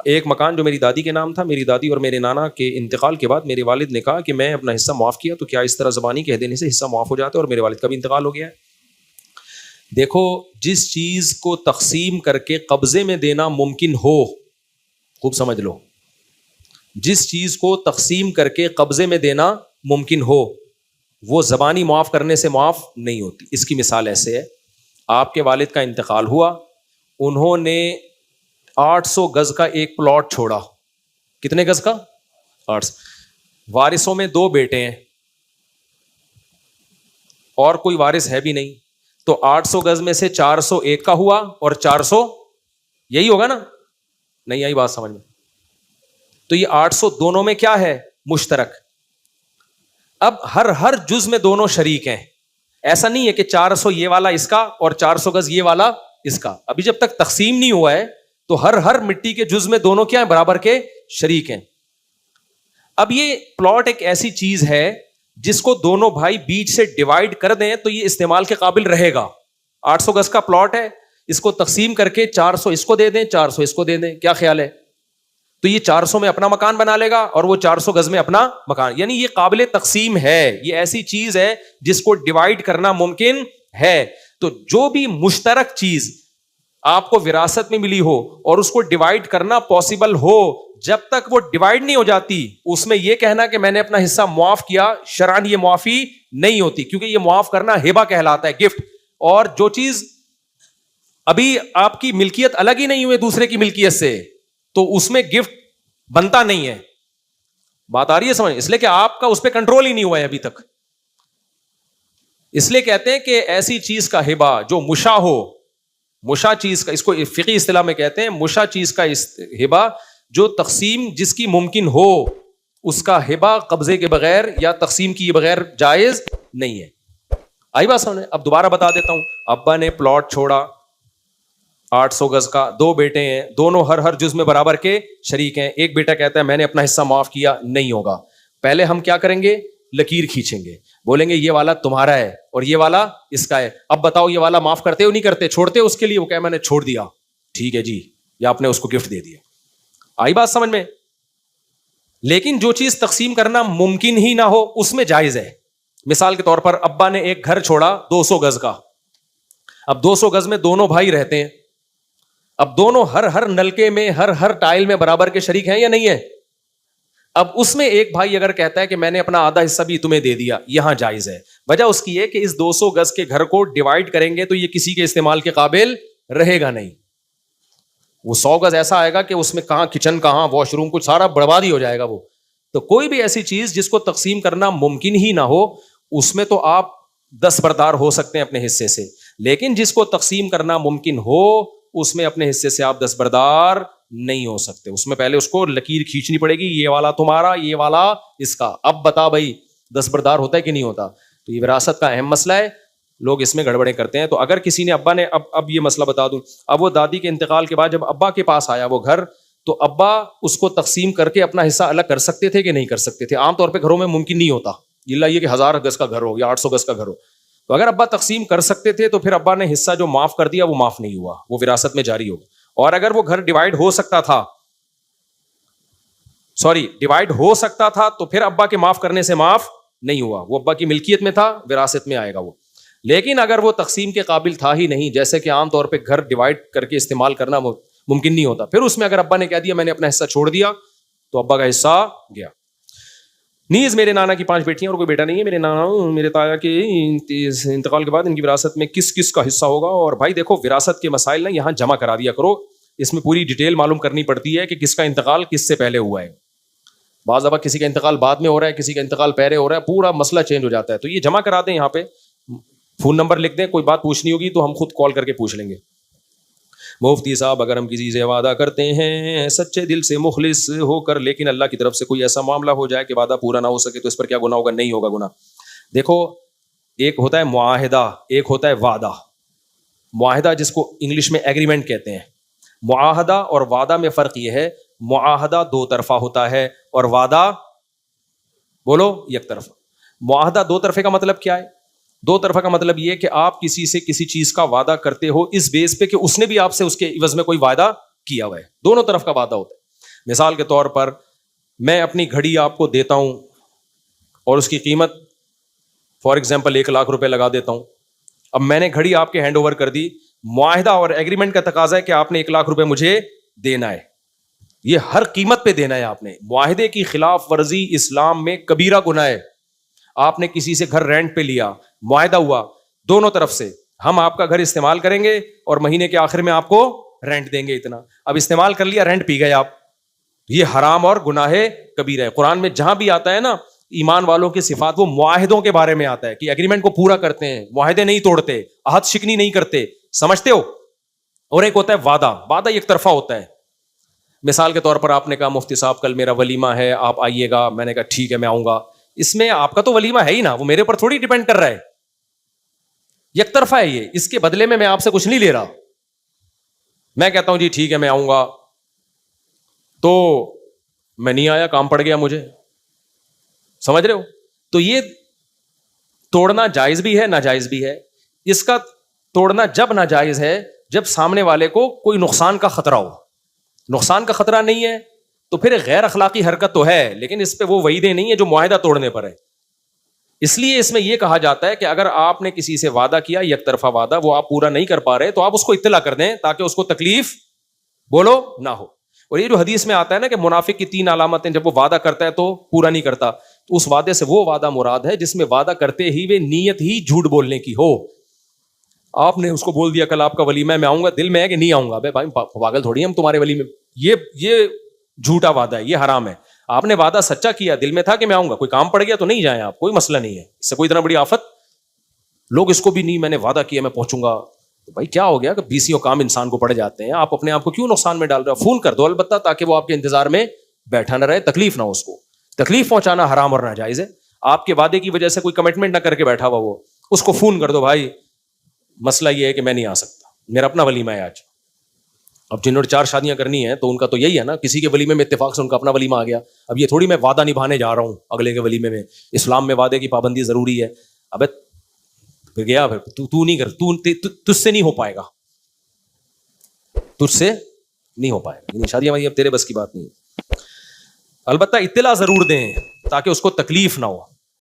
ایک مکان جو میری دادی کے نام تھا، میری دادی اور میرے نانا کے انتقال کے بعد میرے والد نے کہا کہ میں اپنا حصہ معاف کیا، تو کیا اس طرح زبانی کہہ دینے سے حصہ معاف ہو جاتا ہے؟ اور میرے والد کا بھی انتقال ہو گیا ہے۔ دیکھو، جس چیز کو تقسیم کر کے قبضے میں دینا ممکن ہو، خوب سمجھ لو، جس چیز کو تقسیم کر کے قبضے میں دینا ممکن ہو، وہ زبانی معاف کرنے سے معاف نہیں ہوتی۔ اس کی مثال ایسے ہے، آپ کے والد کا انتقال ہوا، انہوں نے 800 گز کا ایک پلاٹ چھوڑا۔ کتنے گز کا؟ 800۔ وارثوں میں 2 بیٹے ہیں اور کوئی وارث ہے بھی نہیں، تو 800 گز میں سے 400 ایک کا ہوا اور 400 یہی ہوگا نا؟ نہیں آئی بات سمجھ میں؟ تو یہ 800 دونوں میں کیا ہے؟ مشترک۔ اب ہر جز میں دونوں شریک ہیں، ایسا نہیں ہے کہ 400 یہ والا اس کا اور 400 گز یہ والا اس کا۔ ابھی جب تک تقسیم نہیں ہوا ہے تو ہر مٹی کے جز میں دونوں کیا ہیں؟ برابر کے شریک ہیں۔ اب یہ پلاٹ ایک ایسی چیز ہے جس کو دونوں بھائی بیچ سے ڈیوائڈ کر دیں تو یہ استعمال کے قابل رہے گا۔ 800 گز کا پلاٹ ہے، اس کو تقسیم کر کے 400 اس کو دے دیں، 400 اس کو دے دیں، کیا خیال ہے؟ تو یہ 400 میں اپنا مکان بنا لے گا اور وہ 400 گز میں اپنا مکان، یعنی یہ قابل تقسیم ہے، یہ ایسی چیز ہے جس کو ڈیوائڈ کرنا ممکن ہے۔ تو جو بھی مشترک چیز آپ کو وراثت میں ملی ہو اور اس کو ڈیوائڈ کرنا پاسبل ہو، جب تک وہ ڈیوائڈ نہیں ہو جاتی اس میں یہ کہنا کہ میں نے اپنا حصہ معاف کیا، شرعاً یہ معافی نہیں ہوتی، کیونکہ یہ معاف کرنا ہبہ کہلاتا ہے، گفٹ۔ اور جو چیز ابھی آپ کی ملکیت الگ ہی نہیں ہوئے دوسرے کی ملکیت سے، تو اس میں گفٹ بنتا نہیں ہے۔ بات آ رہی ہے سمجھ؟ اس لیے کہ آپ کا اس پہ کنٹرول ہی نہیں ہوا ہے ابھی تک۔ اس لیے کہتے ہیں کہ ایسی چیز کا ہبہ جو مشا ہو، مشا چیز کا، اس کو فقہی اصطلاح میں کہتے ہیں مشا چیز کا ہبہ، جو تقسیم جس کی ممکن ہو، اس کا ہبہ قبضے کے بغیر یا تقسیم کیے بغیر جائز نہیں ہے۔ آئی بات سمجھ؟ اب دوبارہ بتا دیتا ہوں، ابا نے پلاٹ چھوڑا 800 گز کا، 2 بیٹے ہیں، دونوں ہر جز میں برابر کے شریک ہیں۔ ایک بیٹا کہتا ہے میں نے اپنا حصہ معاف کیا، نہیں ہوگا۔ پہلے ہم کیا کریں گے؟ لکیر کھینچیں گے، بولیں گے یہ والا تمہارا ہے اور یہ والا اس کا ہے، اب بتاؤ یہ والا معاف کرتے ہو نہیں کرتے؟ چھوڑتے اس کے لیے؟ وہ کہے میں نے چھوڑ دیا، ٹھیک ہے جی، یا آپ نے اس کو گفٹ دے دیا۔ آئی بات سمجھ میں؟ لیکن جو چیز تقسیم کرنا ممکن ہی نہ ہو اس میں جائز ہے۔ مثال کے طور پر ابا نے ایک گھر چھوڑا 200 گز کا، اب 200 گز میں دونوں بھائی رہتے ہیں، اب دونوں ہر نلکے میں ہر ٹائل میں برابر کے شریک ہیں یا نہیں ہے؟ اب اس میں ایک بھائی اگر کہتا ہے کہ میں نے اپنا آدھا حصہ بھی تمہیں دے دیا، یہاں جائز ہے۔ وجہ اس کی ہے کہ اس 200 گز کے گھر کو ڈیوائڈ کریں گے تو یہ کسی کے استعمال کے قابل رہے گا نہیں۔ وہ 100 گز ایسا آئے گا کہ اس میں کہاں کچن کہاں واش روم کچھ سارا برباد ہی ہو جائے گا وہ۔ تو کوئی بھی ایسی چیز جس کو تقسیم کرنا ممکن ہی نہ ہو اس میں تو آپ دستبردار ہو سکتے ہیں اپنے حصے سے، لیکن جس کو تقسیم کرنا ممکن ہو اس میں اپنے حصے سے آپ دستبردار نہیں ہو سکتے۔ اس میں پہلے اس کو لکیر کھینچنی پڑے گی، یہ والا تمہارا، یہ والا اس کا۔ اب بتا بھائی دستبردار ہوتا ہے کہ نہیں ہوتا؟ تو یہ وراثت کا اہم مسئلہ ہے، لوگ اس میں گڑبڑیں کرتے ہیں۔ تو اگر کسی نے ابا نے اب یہ مسئلہ بتا دوں، اب وہ دادی کے انتقال کے بعد جب ابا کے پاس آیا وہ گھر، تو ابا اس کو تقسیم کر کے اپنا حصہ الگ کر سکتے تھے کہ نہیں کر سکتے تھے؟ عام طور پہ گھروں میں ممکن نہیں ہوتا، یہ کہ 1000 گز کا گھر ہو یا 800 گز کا گھر ہو۔ تو اگر ابا تقسیم کر سکتے تھے تو پھر ابا نے حصہ جو معاف کر دیا وہ معاف نہیں ہوا، وہ وراثت میں جاری ہوگا۔ اور اگر وہ گھر ڈیوائڈ ہو سکتا تھا تو پھر ابا کے معاف کرنے سے معاف نہیں ہوا، وہ ابا کی ملکیت میں تھا، وراثت میں آئے گا وہ۔ لیکن اگر وہ تقسیم کے قابل تھا ہی نہیں، جیسے کہ عام طور پہ گھر ڈیوائڈ کر کے استعمال کرنا ممکن نہیں ہوتا، پھر اس میں اگر ابا نے کہہ دیا میں نے اپنا حصہ چھوڑ دیا تو ابا کا حصہ گیا۔ نیز میرے نانا کی 5 بیٹیاں اور کوئی بیٹا نہیں ہے، میرے نانا میرے تایا کے انتقال کے بعد ان کی وراثت میں کس کس کا حصہ ہوگا؟ اور بھائی دیکھو وراثت کے مسائل نا یہاں جمع کرا دیا کرو، اس میں پوری ڈیٹیل معلوم کرنی پڑتی ہے کہ کس کا انتقال کس سے پہلے ہوا ہے۔ بعض دفعہ کسی کا انتقال بعد میں ہو رہا ہے، کسی کا انتقال پہلے ہو رہا ہے، پورا مسئلہ چینج ہو جاتا ہے۔ تو یہ جمع کرا دیں، یہاں پہ فون نمبر لکھ دیں، کوئی بات پوچھنی ہوگی تو ہم خود کال کر کے پوچھ لیں گے۔ مفتی صاحب اگر ہم کسی سے وعدہ کرتے ہیں سچے دل سے مخلص ہو کر، لیکن اللہ کی طرف سے کوئی ایسا معاملہ ہو جائے کہ وعدہ پورا نہ ہو سکے، تو اس پر کیا گناہ ہوگا؟ نہیں ہوگا گناہ۔ دیکھو ایک ہوتا ہے معاہدہ، ایک ہوتا ہے وعدہ۔ معاہدہ جس کو انگلش میں ایگریمنٹ کہتے ہیں، معاہدہ اور وعدہ میں فرق یہ ہے، معاہدہ 2 طرفہ ہوتا ہے اور وعدہ بولو 1 طرفہ۔ معاہدہ 2 طرفے کا مطلب کیا ہے؟ 2 طرفہ کا مطلب یہ کہ آپ کسی سے کسی چیز کا وعدہ کرتے ہو اس بیس پہ کہ اس نے بھی آپ سے اس کے عوض میں کوئی وعدہ کیا ہوا ہے، دونوں طرف کا وعدہ ہوتا ہے۔ مثال کے طور پر میں اپنی گھڑی آپ کو دیتا ہوں اور اس کی قیمت فار ایگزامپل 1 لاکھ روپے لگا دیتا ہوں. اب میں نے گھڑی آپ کے ہینڈ اوور کر دی, معاہدہ اور ایگریمنٹ کا تقاضا ہے کہ آپ نے 1 لاکھ روپے مجھے دینا ہے, یہ ہر قیمت پہ دینا ہے آپ نے. معاہدے کی خلاف ورزی اسلام میں کبیرہ گناہ ہے. آپ نے کسی سے گھر رینٹ پہ لیا, معاہدہ ہوا دونوں طرف سے, ہم آپ کا گھر استعمال کریں گے اور مہینے کے آخر میں آپ کو رینٹ دیں گے اتنا. اب استعمال کر لیا, رینٹ پی گئے آپ, یہ حرام اور گناہ کبیرہ ہے. قرآن میں جہاں بھی آتا ہے نا ایمان والوں کی صفات, وہ معاہدوں کے بارے میں آتا ہے کہ ایگریمنٹ کو پورا کرتے ہیں, معاہدے نہیں توڑتے, عہد شکنی نہیں کرتے, سمجھتے ہو. اور ایک ہوتا ہے وعدہ, وعدہ ایک طرفہ ہوتا ہے. مثال کے طور پر آپ نے کہا مفتی صاحب کل میرا ولیمہ ہے, آپ آئیے گا. میں نے کہا ٹھیک ہے میں آؤں گا. اس میں آپ کا تو ولیمہ ہے ہی نا, وہ میرے اوپر تھوڑی ڈیپینڈ کر رہا ہے, یک طرفہ ہے یہ. اس کے بدلے میں آپ سے کچھ نہیں لے رہا. میں کہتا ہوں جی ٹھیک ہے میں آؤں گا, تو میں نہیں آیا, کام پڑ گیا مجھے, سمجھ رہے ہو. تو یہ توڑنا جائز بھی ہے ناجائز بھی ہے. اس کا توڑنا جب ناجائز ہے جب سامنے والے کو کوئی نقصان کا خطرہ ہو. نقصان کا خطرہ نہیں ہے تو پھر غیر اخلاقی حرکت تو ہے, لیکن اس پہ وہ وعیدیں نہیں ہے جو معاہدہ توڑنے پر ہے. اس لیے اس میں یہ کہا جاتا ہے کہ اگر آپ نے کسی سے وعدہ کیا یک طرفہ وعدہ, وہ آپ پورا نہیں کر پا رہے تو آپ اس کو اطلاع کر دیں تاکہ اس کو تکلیف بولو نہ ہو. اور یہ جو حدیث میں آتا ہے نا کہ منافق کی 3 علامتیں, جب وہ وعدہ کرتا ہے تو پورا نہیں کرتا, تو اس وعدے سے وہ وعدہ مراد ہے جس میں وعدہ کرتے ہی وہ نیت ہی جھوٹ بولنے کی ہو. آپ نے اس کو بول دیا کل آپ کا ولیمہ ہے میں آؤں گا, دل میں ہے کہ نہیں آؤں گا. بھائی پاگل تھوڑی ہم تمہارے ولیمے, یہ جھوٹا وعدہ ہے, یہ حرام ہے. آپ نے وعدہ سچا کیا, دل میں تھا کہ میں آؤں گا, کوئی کام پڑ گیا تو نہیں جائیں آپ, کوئی مسئلہ نہیں ہے, اس سے کوئی اتنا بڑی آفت. لوگ اس کو بھی نہیں, میں نے وعدہ کیا میں پہنچوں گا. تو بھائی کیا ہو گیا کہ 20 کام انسان کو پڑ جاتے ہیں, آپ اپنے آپ کو کیوں نقصان میں ڈال رہے ہو؟ فون کر دو البتہ, تاکہ وہ آپ کے انتظار میں بیٹھا نہ رہے, تکلیف نہ ہو اس کو. تکلیف پہنچانا حرام اور ناجائز ہے. آپ کے وعدے کی وجہ سے کوئی کمٹمنٹ نہ کر کے بیٹھا ہوا, وہ اس کو فون کر دو, بھائی مسئلہ یہ ہے کہ میں نہیں آ سکتا, میرا اپنا ولیمہ ہے آج. اب جنہوں نے 4 شادیاں کرنی ہیں تو ان کا تو یہی ہے نا, کسی کے ولیمے میں اتفاق سے ان کا اپنا ولیمہ آ گیا. اب یہ تھوڑی میں وعدہ نبھانے جا رہا ہوں اگلے کے ولیمے میں. اسلام میں وعدے کی پابندی ضروری ہے. ابے پھر گیا, پھر تو نہیں کر, تجھ سے نہیں ہو پائے گا, تجھ سے نہیں ہو پائے گا. شادیاں اب تیرے بس کی بات نہیں ہے. البتہ اطلاع ضرور دیں تاکہ اس کو تکلیف نہ ہو.